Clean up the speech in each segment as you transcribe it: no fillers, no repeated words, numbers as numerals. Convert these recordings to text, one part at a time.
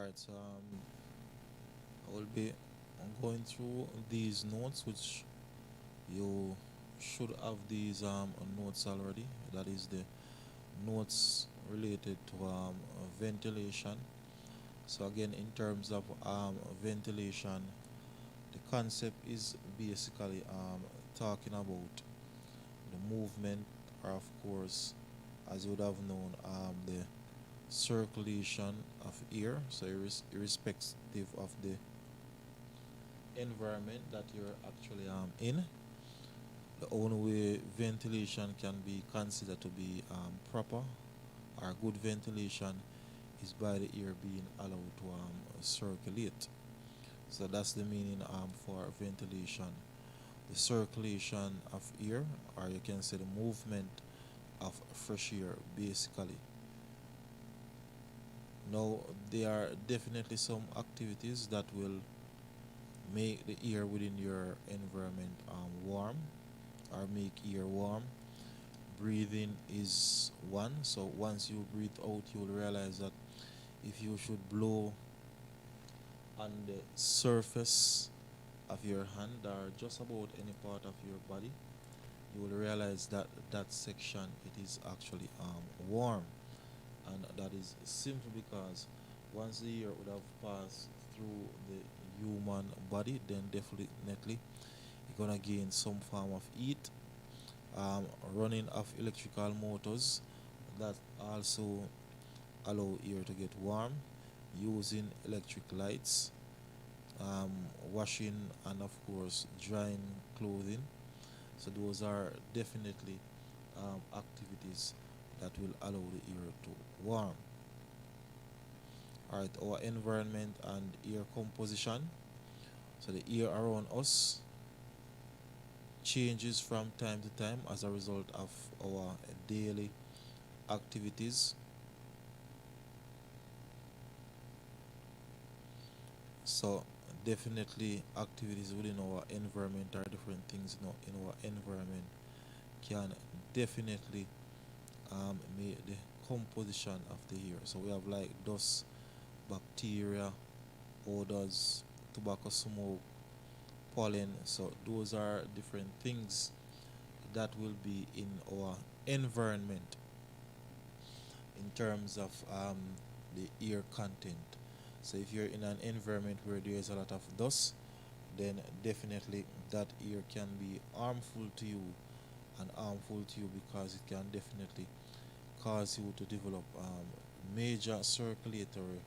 Alright, so I will be going through these notes, which you should have these notes already. That is the notes related to ventilation. So again, in terms of ventilation, the concept is basically talking about the movement, or of course, as you would have known, the circulation of air. So irrespective of the environment that you're actually in, the only way ventilation can be considered to be proper or good ventilation is by the air being allowed to circulate. So that's the meaning for ventilation. The circulation of air, or you can say the movement of fresh air, basically. Now, there are definitely some activities that will make the air within your environment warm, or make air warm. Breathing is one. So once you breathe out, you will realize that if you should blow on the surface of your hand or just about any part of your body, you will realize that that section, it is actually warm. And that is simply because once the air would have passed through the human body, then definitely you're gonna gain some form of heat. Running of electrical motors that also allow air to get warm, using electric lights, washing, and of course drying clothing. So those are definitely activities that will allow the air to warm. Alright, our environment and air composition. So the air around us changes from time to time as a result of our daily activities. So definitely activities within our environment, or different things in our environment, can definitely make the composition of the air. So we have like dust, bacteria, odors, tobacco smoke, pollen. So those are different things that will be in our environment in terms of the air content. So if you're in an environment where there is a lot of dust, then definitely that air can be harmful to you, and harmful to you because it can definitely cause you to develop major circulatory,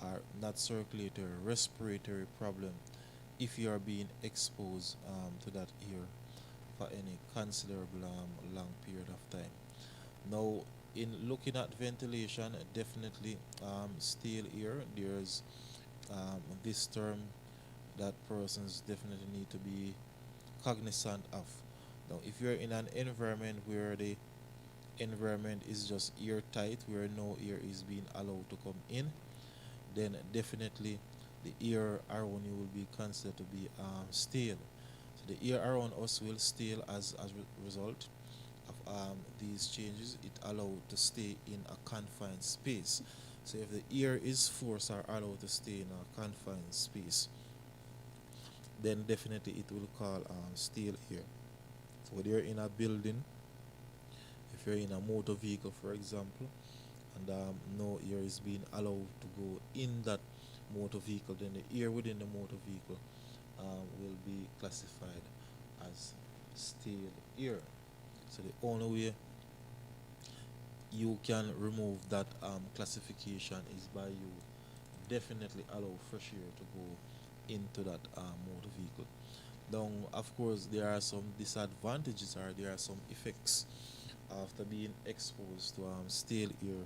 or not circulatory, respiratory problem if you are being exposed to that air for any considerable long period of time. Now, in looking at ventilation, definitely stale air, there's this term that persons definitely need to be cognizant of. Now, if you're in an environment where the environment is just airtight, where no air is being allowed to come in, then definitely the air around you will be considered to be stale. So the air around us will stale as result of these changes. It allowed to stay in a confined space. So if the air is forced or allowed to stay in a confined space, then definitely it will call stale air. So whether you're in a building, if you're in a motor vehicle, for example, and no air is being allowed to go in that motor vehicle, then the air within the motor vehicle will be classified as stale air. So the only way you can remove that classification is by you definitely allow fresh air to go into that motor vehicle. Now, of course, there are some disadvantages, or there are some effects after being exposed to stale air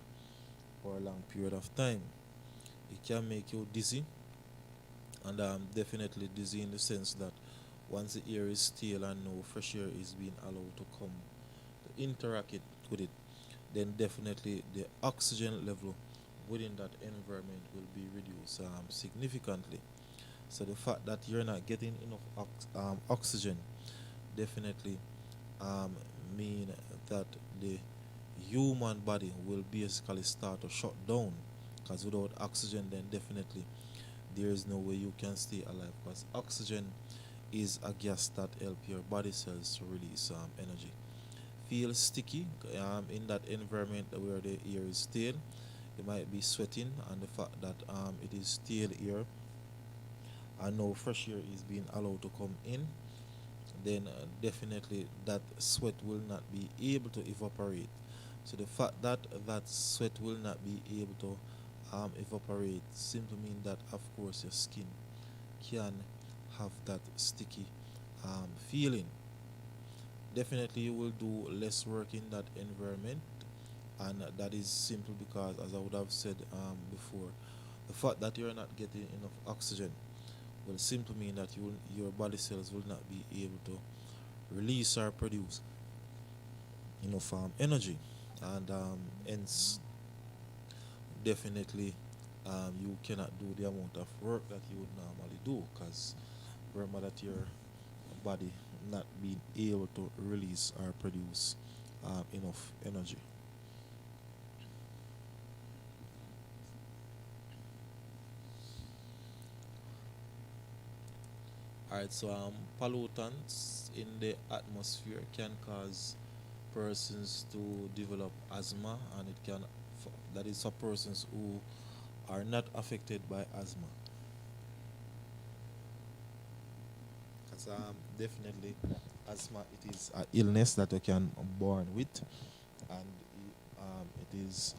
for a long period of time. It can make you dizzy, and definitely dizzy in the sense that once the air is stale and no fresh air is being allowed to come to interact with it, then definitely the oxygen level within that environment will be reduced significantly. So the fact that you're not getting enough oxygen definitely um, mean that the human body will basically start to shut down because without oxygen, then definitely there is no way you can stay alive, because oxygen is a gas that help your body cells to release energy. Feel sticky in that environment where the air is stale. You might be sweating, and the fact that it is stale air and no fresh air is being allowed to come in, then definitely that sweat will not be able to evaporate. So the fact that that sweat will not be able to evaporate simply mean that of course your skin can have that sticky feeling. Definitely you will do less work in that environment, and that is simply because, as I would have said before, the fact that you're not getting enough oxygen will simply mean that your body cells will not be able to release or produce enough energy, and hence definitely you cannot do the amount of work that you would normally do, because remember that your body not being able to release or produce enough energy. Alright, so pollutants in the atmosphere can cause persons to develop asthma, and it can that is for persons who are not affected by asthma. Because definitely asthma, it is an illness that you can born with, and it is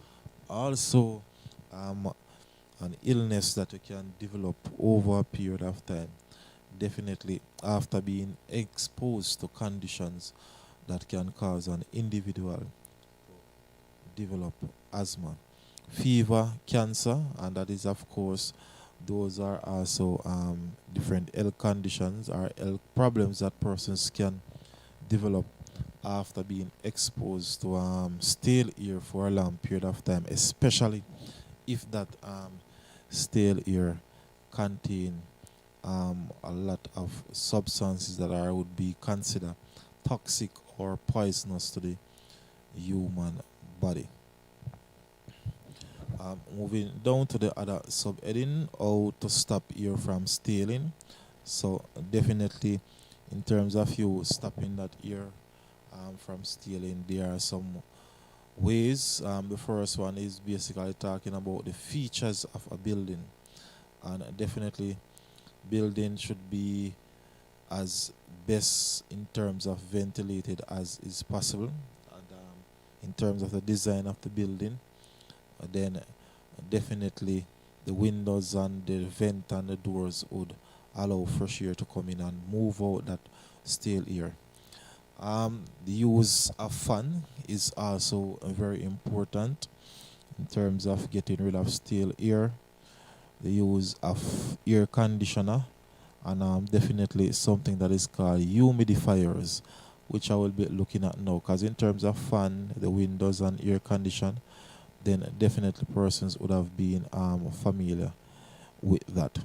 also um, an illness that you can develop over a period of time. Definitely after being exposed to conditions that can cause an individual develop asthma, fever, cancer, and that is of course those are also different health conditions or health problems that persons can develop after being exposed to stale air for a long period of time, especially if that stale air contain a lot of substances that are would be considered toxic or poisonous to the human body. Moving down to the other subheading, how to stop air from stealing. So definitely, in terms of you stopping that air from stealing, there are some ways. The first one is basically talking about the features of a building, and definitely, building should be as best in terms of ventilated as is possible, and in terms of the design of the building, then definitely the windows and the vent and the doors would allow fresh air to come in and move out that stale air. The use of fan is also very important in terms of getting rid of stale air. The use of air conditioner, and definitely something that is called humidifiers, which I will be looking at now. Because in terms of fan, the windows and air condition, then definitely persons would have been familiar with that.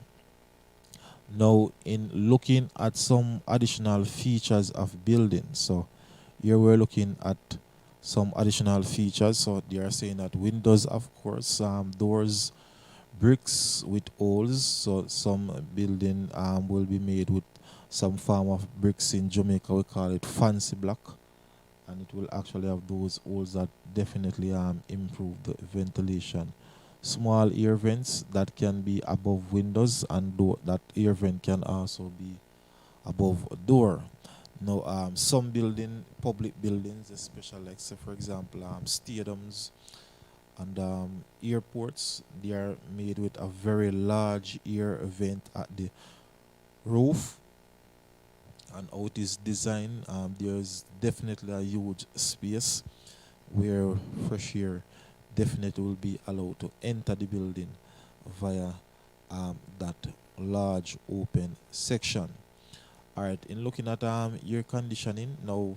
Now, in looking at some additional features of buildings, so here we're looking at some additional features. So they are saying that windows, of course, doors, bricks with holes. So some building will be made with some form of bricks. In Jamaica we call it fancy block, and it will actually have those holes that definitely improve the ventilation. Small air vents that can be above windows, and that air vent can also be above a door. Now, some public buildings, especially like say for example stadiums and airports, they are made with a very large air vent at the roof, and how it is designed, there's definitely a huge space where fresh air definitely will be allowed to enter the building via that large open section. Alright, in looking at air conditioning, now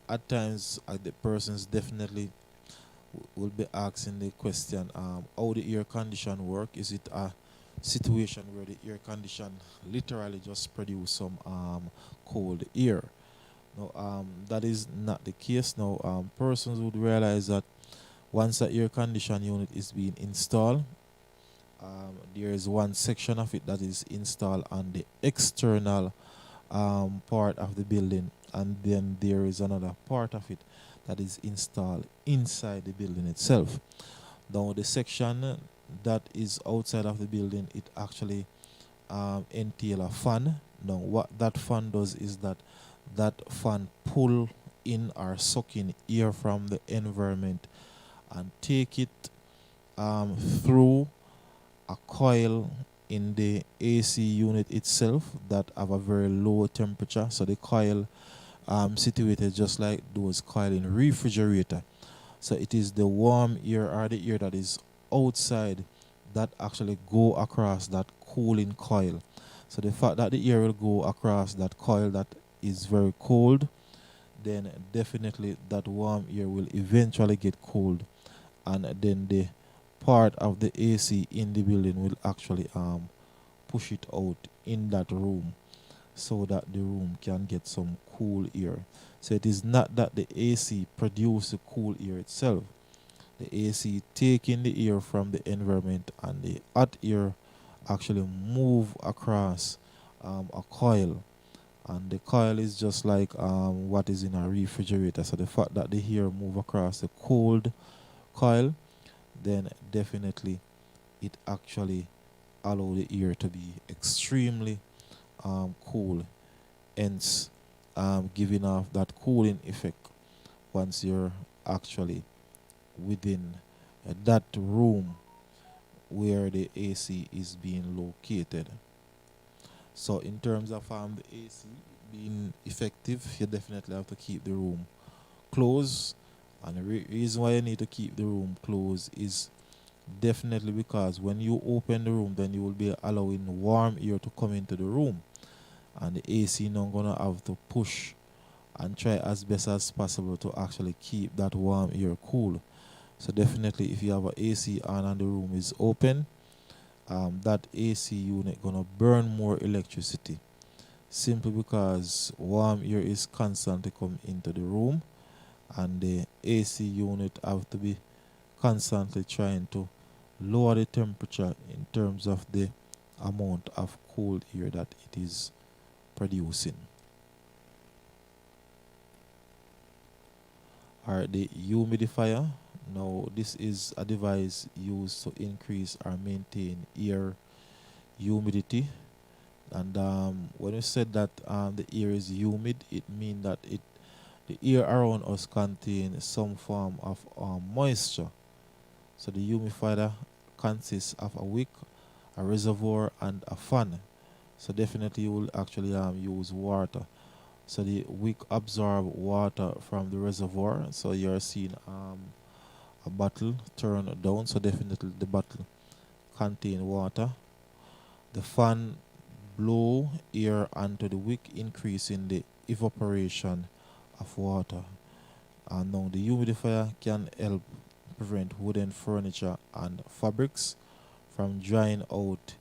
at times the persons definitely will be asking the question, how the air condition work. Is it a situation where the air condition literally just produce some cold air? No, that is not the case. Now, persons would realize that once the air condition unit is being installed, there is one section of it that is installed on the external part of the building, and then there is another part of it that is installed inside the building itself. Now, the section that is outside of the building, it actually entail a fan. Now, what that fan does is that that fan pull in or suck in air from the environment and take it through a coil in the AC unit itself that have a very low temperature. So the coil situated just like those coil in refrigerator. So it is the warm air or the air that is outside that actually go across that cooling coil. So the fact that the air will go across that coil that is very cold, then definitely that warm air will eventually get cold, and then the part of the AC in the building will actually push it out in that room so that the room can get some cool air. So it is not that the AC produces the cool air itself. The AC taking the air from the environment, and the hot air actually move across a coil, and the coil is just like what is in a refrigerator. So the fact that the air move across the cold coil, then definitely it actually allow the air to be extremely cool, hence giving off that cooling effect once you're actually within that room where the AC is being located. So in terms of the AC being effective, you definitely have to keep the room closed. And the reason why you need to keep the room closed is definitely because when you open the room, then you will be allowing warm air to come into the room, and the AC now gonna have to push and try as best as possible to actually keep that warm air cool. So definitely, if you have an AC on and the room is open, that AC unit gonna burn more electricity, simply because warm air is constantly coming into the room, and the AC unit have to be constantly trying to lower the temperature in terms of the amount of cold air that it is producing. Alright, the humidifier. Now, this is a device used to increase or maintain air humidity. And when you said that the air is humid, it means that the air around us contains some form of moisture. So the humidifier consists of a wick, a reservoir, and a fan. So definitely you will actually use water. So the wick absorb water from the reservoir. So you're seeing a bottle turn down. So definitely the bottle contain water. The fan blow air onto the wick, increasing the evaporation of water. And now the humidifier can help prevent wooden furniture and fabrics from drying out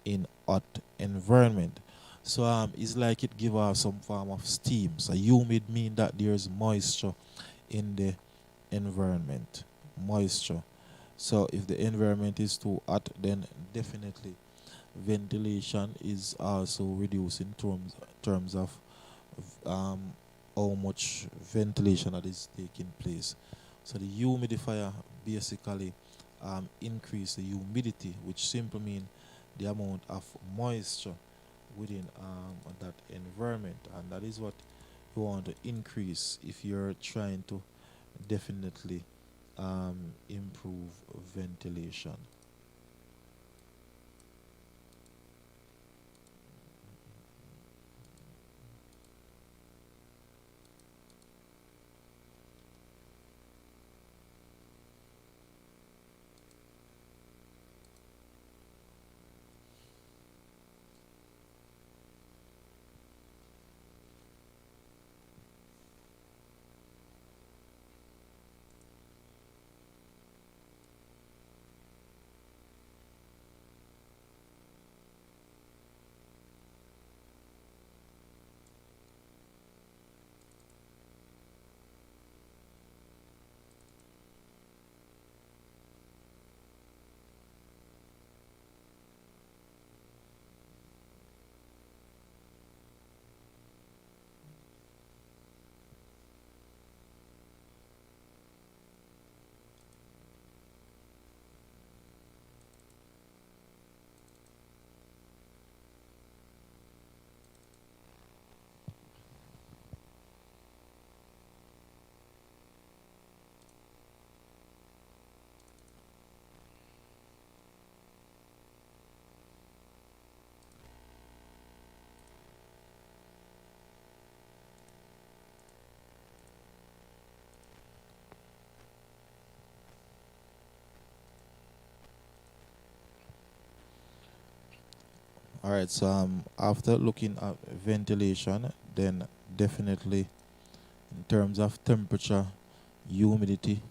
in hot environment. So it's like it give off some form of steam. So humid mean that there's moisture in the environment. Moisture. So if the environment is too hot, then definitely ventilation is also reduced in terms of um, how much ventilation that is taking place. So the humidifier basically increase the humidity, which simply means the amount of moisture within that environment, and that is what you want to increase if you're trying to definitely improve ventilation. All right, so after looking at ventilation, then definitely in terms of temperature, humidity,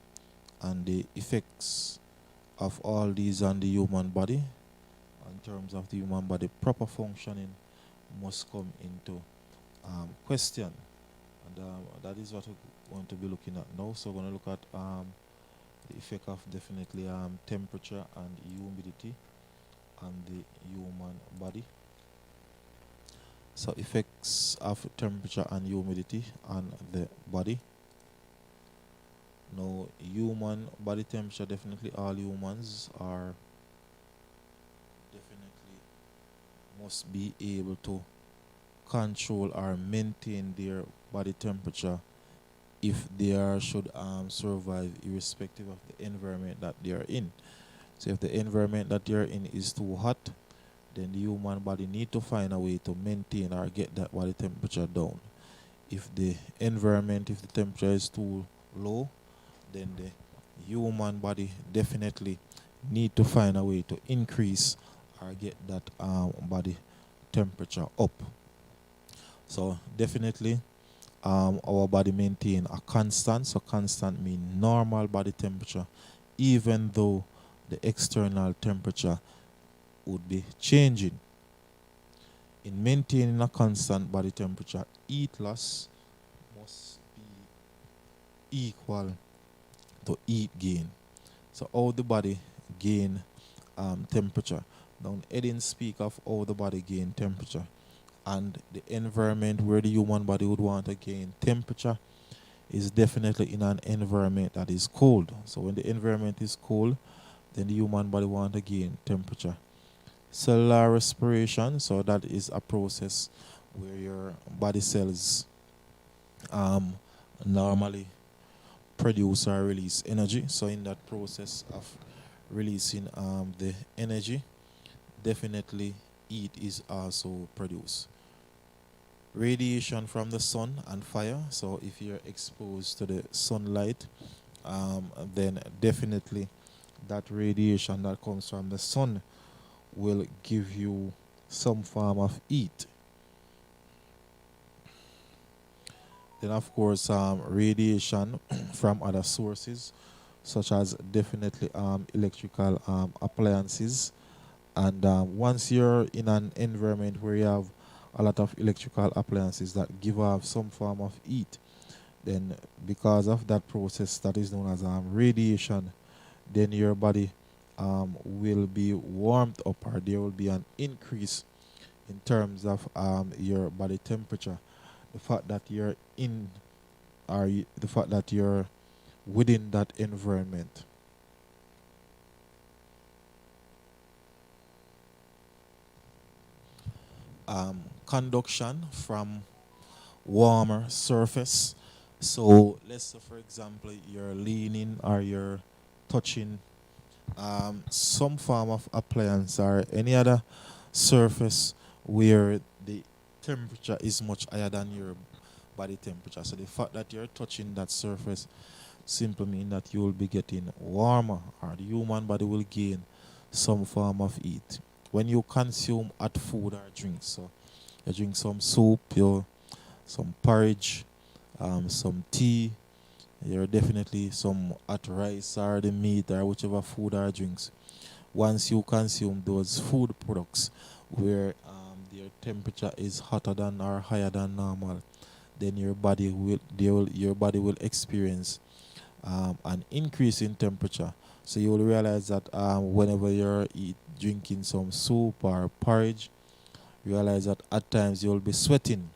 and the effects of all these on the human body, in terms of the human body proper functioning, must come into question. And that is what we're going to be looking at now. So we're going to look at the effect of definitely temperature and humidity on the human body. So effects of temperature and humidity on the body. Now, human body temperature, definitely all humans are definitely must be able to control or maintain their body temperature if they should survive irrespective of the environment that they are in. So if the environment that you're in is too hot, then the human body need to find a way to maintain or get that body temperature down. If the environment, if the temperature is too low, then the human body definitely need to find a way to increase or get that body temperature up. So definitely our body maintain a constant. So constant mean normal body temperature, even though the external temperature would be changing. In maintaining a constant body temperature, heat loss must be equal to heat gain. So how the body gain temperature. Now Eden speak of how the body gain temperature, and the environment where the human body would want to gain temperature is definitely in an environment that is cold. So when the environment is cold, then the human body want to gain temperature. Cellular respiration, so that is a process where your body cells normally produce or release energy. So in that process of releasing the energy, definitely heat is also produced. Radiation from the sun and fire. So if you're exposed to the sunlight, then definitely that radiation that comes from the sun will give you some form of heat. Then of course radiation from other sources, such as definitely electrical appliances. And once you're in an environment where you have a lot of electrical appliances that give off some form of heat, then because of that process that is known as radiation, then your body will be warmed up, or there will be an increase in terms of your body temperature. The fact that you're in, or the fact that you're within that environment. Conduction from warmer surface. So let's say for example you're leaning or you're touching some form of appliance or any other surface where the temperature is much higher than your body temperature. So the fact that you're touching that surface simply means that you will be getting warmer, or the human body will gain some form of heat. When you consume hot food or drinks, so you drink some soup, some porridge, some tea, you're definitely some hot rice or the meat or whichever food or drinks. Once you consume those food products where their temperature is hotter than or higher than normal, then your body will experience an increase in temperature. So you will realize that whenever you're drinking some soup or porridge, realize that at times you will be sweating,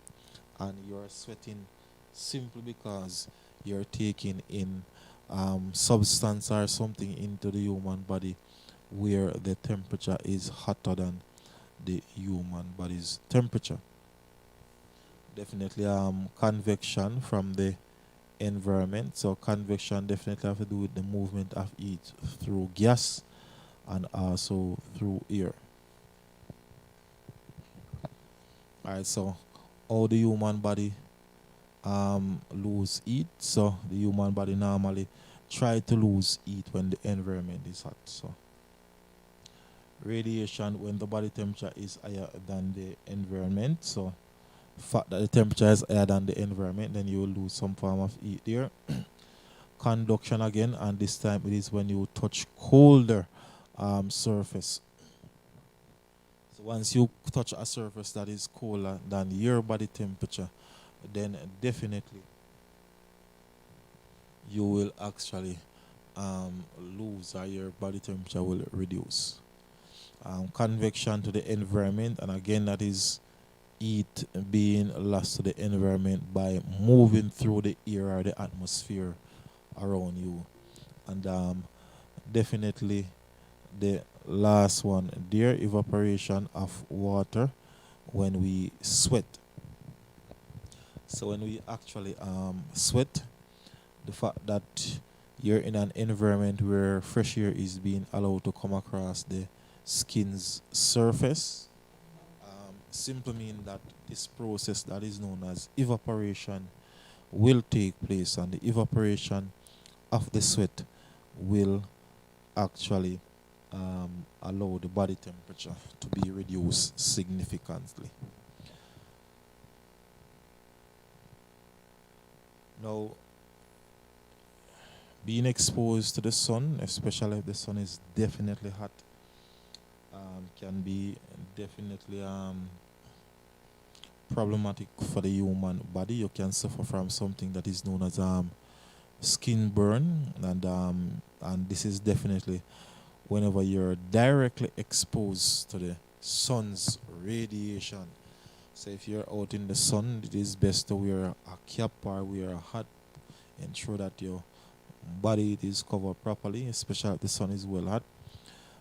and you're sweating simply because you're taking in substance or something into the human body where the temperature is hotter than the human body's temperature. Definitely convection from the environment. So convection definitely have to do with the movement of heat through gas and also through air. Alright, so how the human body lose heat. So the human body normally try to lose heat when the environment is hot. So radiation when the body temperature is higher than the environment. So fact that the temperature is higher than the environment, then you will lose some form of heat there. Conduction again, and this time it is when you touch colder surface. So once you touch a surface that is colder than your body temperature, then definitely you will actually lose, or your body temperature will reduce. Convection to the environment, and again that is heat being lost to the environment by moving through the air or the atmosphere around you. And definitely the last one there, evaporation of water when we sweat. So when we actually sweat, the fact that you're in an environment where fresh air is being allowed to come across the skin's surface, simply mean that this process that is known as evaporation will take place, and the evaporation of the sweat will actually allow the body temperature to be reduced significantly. Now, being exposed to the sun, especially if the sun is definitely hot, can be definitely problematic for the human body. You can suffer from something that is known as skin burn, and this is definitely whenever you're directly exposed to the sun's radiation. So if you're out in the sun, it is best to wear a cap or wear a hat, ensure that your body is covered properly, especially if the sun is well hot,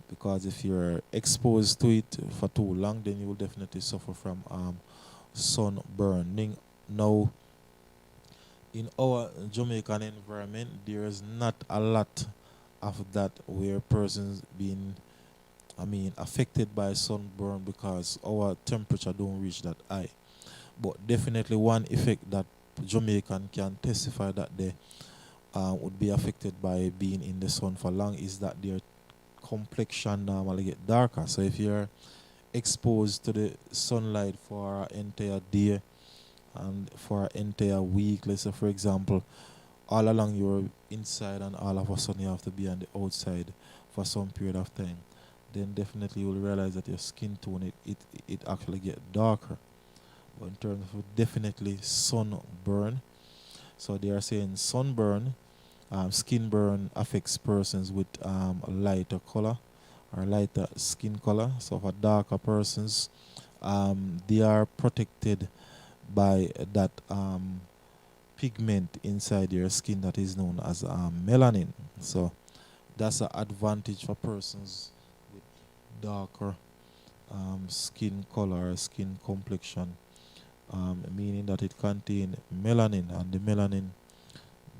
because if you're exposed to it for too long, then you will definitely suffer from sunburning. Now, in our Jamaican environment, there is not a lot of that where persons being, affected by sunburn, because our temperature don't reach that high. But definitely one effect that Jamaican can testify that they would be affected by being in the sun for long is that their complexion normally get darker. So if you're exposed to the sunlight for an entire day and for an entire week, let's say for example, all along you're inside and all of a sudden you have to be on the outside for some period of time, then definitely you will realize that your skin tone it actually get darker. But in terms of definitely sunburn, so they are saying sunburn, skin burn affects persons with a lighter color or lighter skin color. So for darker persons, they are protected by that pigment inside your skin that is known as melanin. So that's an advantage for persons with darker skin color or skin complexion, meaning that it contains melanin, and the melanin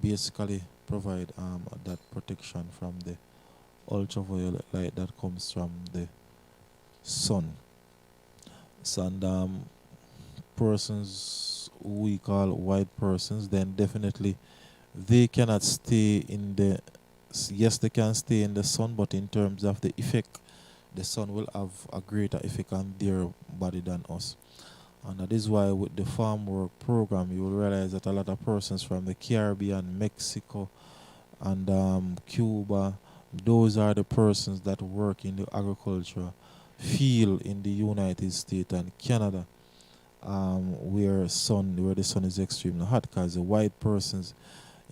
basically provide that protection from the ultraviolet light that comes from the sun. So, and persons who we call white persons, then definitely they cannot stay in the, yes, they can stay in the sun, but in terms of the effect, the sun will have a greater effect on their body than us. And that is why with the farm work program, you will realize that a lot of persons from the Caribbean, Mexico, and Cuba, those are the persons that work in the agriculture field in the United States and Canada, where the sun is extremely hot, because the white persons,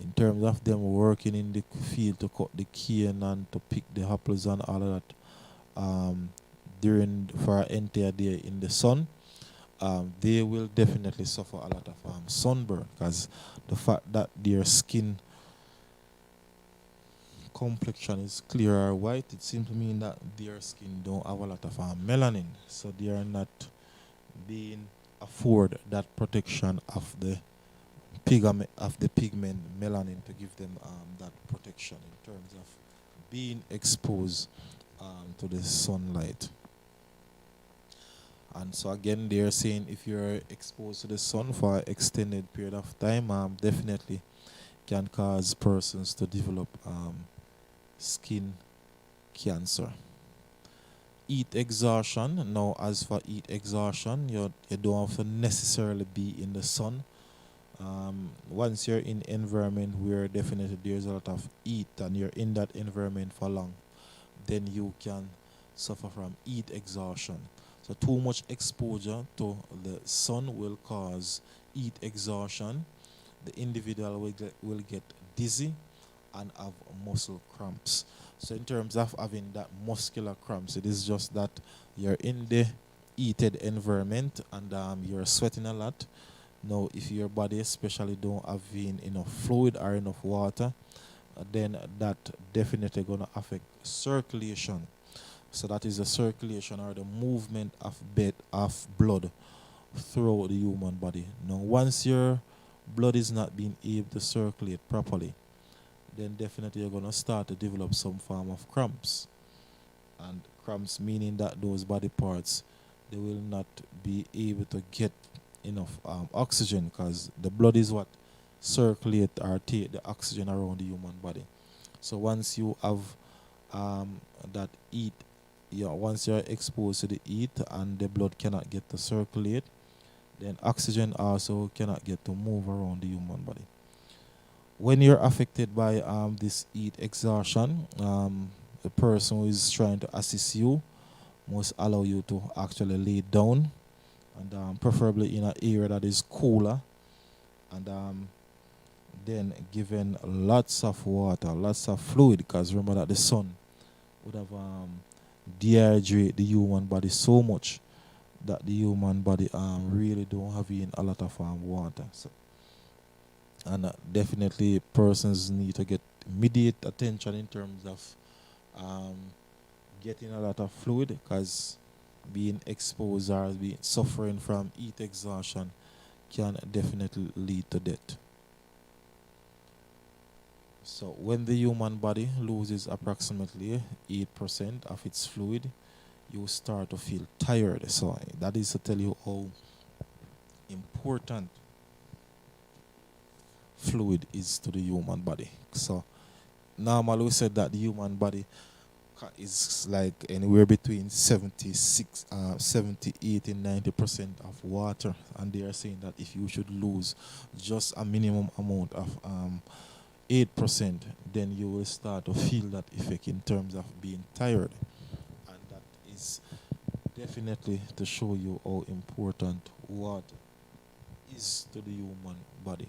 in terms of them working in the field to cut the cane and to pick the apples and all of that, during for an entire day in the sun, they will definitely suffer a lot of sunburn, because the fact that their skin complexion is clear or white, it simply means that their skin don't have a lot of melanin, so they are not being afford that protection of the pigment melanin to give them that protection in terms of being exposed to the sunlight. And so again, they're saying if you're exposed to the sun for an extended period of time, definitely can cause persons to develop skin cancer. Heat exhaustion. Now, as for heat exhaustion, you don't have to necessarily be in the sun. Once you're in environment where definitely there's a lot of heat and you're in that environment for long, then you can suffer from heat exhaustion. So too much exposure to the sun will cause heat exhaustion. The individual will get dizzy and have muscle cramps. So in terms of having that muscular cramps, it is just that you're in the heated environment and you're sweating a lot. Now, if your body especially don't have enough fluid or enough water, then that definitely gonna affect circulation. So that is the circulation or the movement of blood throughout the human body. Now, once your blood is not being able to circulate properly, then definitely you're gonna start to develop some form of cramps. And cramps meaning that those body parts, they will not be able to get enough oxygen, because the blood is what circulate or take the oxygen around the human body. So once you have that heat, once you're exposed to the heat and the blood cannot get to circulate, then oxygen also cannot get to move around the human body. When you're affected by this heat exhaustion, the person who is trying to assist you must allow you to actually lay down, and preferably in an area that is cooler, and then given lots of water, lots of fluid, because remember that the sun would have dehydrate the human body so much that the human body really don't have in a lot of water. So, and definitely persons need to get immediate attention in terms of getting a lot of fluid, because being exposed or suffering from heat exhaustion can definitely lead to death. So when the human body loses approximately 8% of its fluid, you start to feel tired. So that is to tell you how important fluid is to the human body. So normally we said that the human body is like anywhere between 78 and 90% of water, and they are saying that if you should lose just a minimum amount of 8%, then you will start to feel that effect in terms of being tired, and that is definitely to show you how important water is to the human body.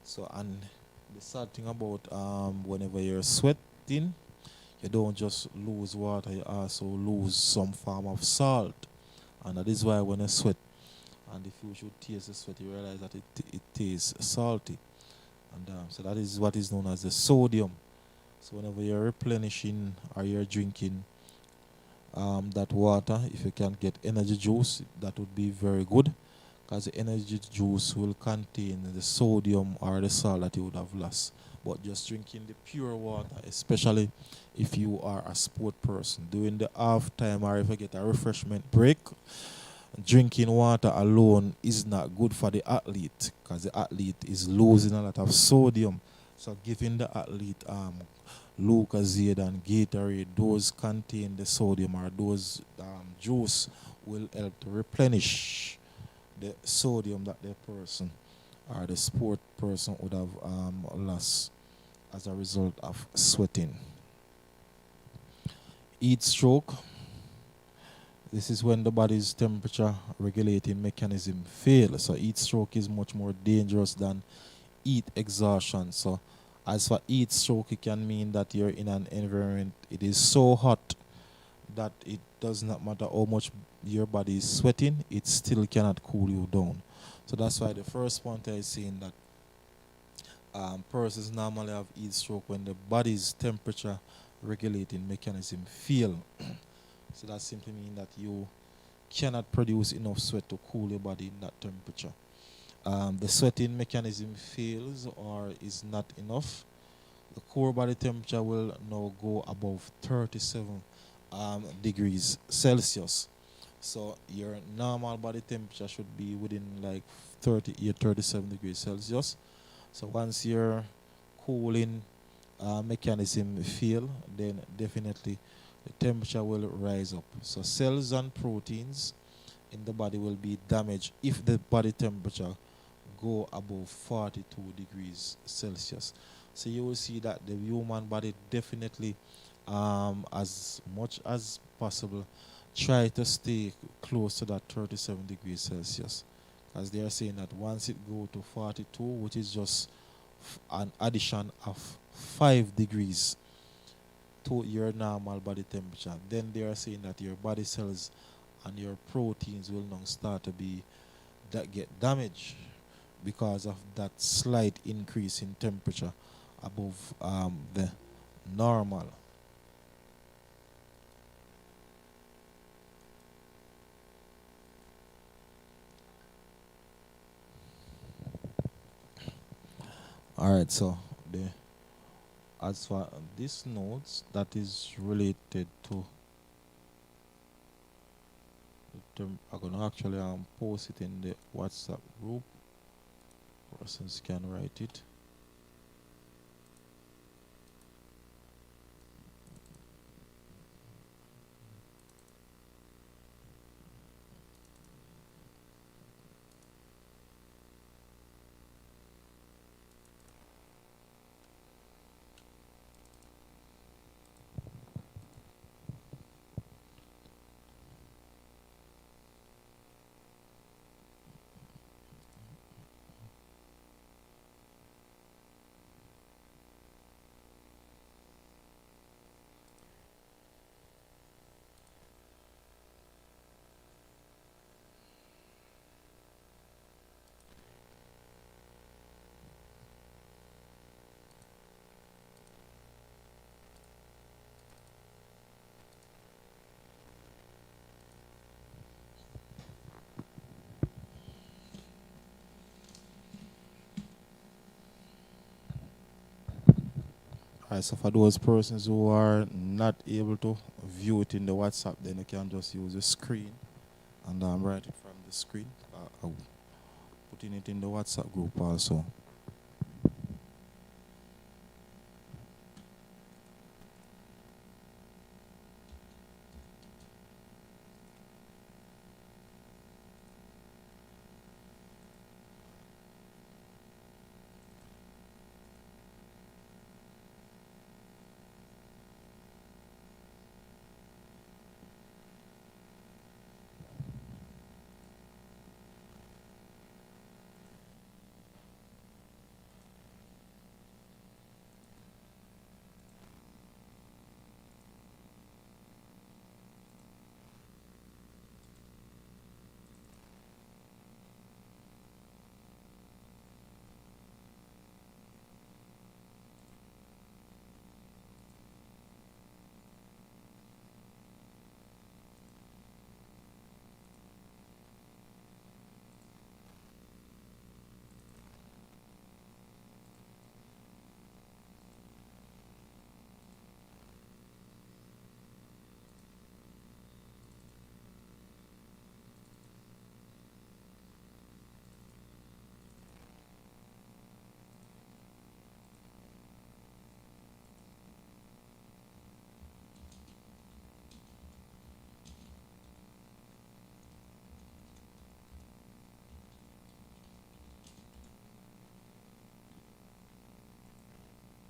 So, and the sad thing about whenever you're sweating, you don't just lose water, you also lose some form of salt. And that is why when you sweat, and if you should taste the sweat, you realize that it tastes salty. And so that is what is known as the sodium. So whenever you're replenishing or you're drinking that water, if you can get energy juice, that would be very good, because the energy juice will contain the sodium or the salt that you would have lost. But just drinking the pure water, especially if you are a sport person, during the half time or if you get a refreshment break, drinking water alone is not good for the athlete, because the athlete is losing a lot of sodium. So giving the athlete Lucozade and Gatorade, those contain the sodium, or those juice will help to replenish the sodium that the person or the sport person would have lost as a result of sweating. Heat stroke. This is when the body's temperature regulating mechanism fails. So heat stroke is much more dangerous than heat exhaustion. So as for heat stroke, it can mean that you're in an environment, it is so hot that it does not matter how much your body is sweating, it still cannot cool you down. So that's why the first point is saying that persons normally have heat stroke when the body's temperature regulating mechanism fail. So that simply means that you cannot produce enough sweat to cool your body in that temperature. The sweating mechanism fails or is not enough. The core body temperature will now go above 37 degrees Celsius. So your normal body temperature should be within like 38, 37 degrees Celsius. So once your cooling mechanism fail, then definitely the temperature will rise up. So cells and proteins in the body will be damaged if the body temperature go above 42 degrees Celsius. So you will see that the human body definitely, as much as possible, try to stay close to that 37 degrees Celsius, as they are saying that once it go to 42, which is just an addition of 5 degrees to your normal body temperature, then they are saying that your body cells and your proteins will now start to be that get damaged because of that slight increase in temperature above the normal. All right, so the as for this notes that is related to the term, I'm gonna actually post it in the WhatsApp group. Persons can write it. Alright, so for those persons who are not able to view it in the WhatsApp, then you can just use the screen and write it from the screen. I'm putting it in the WhatsApp group also.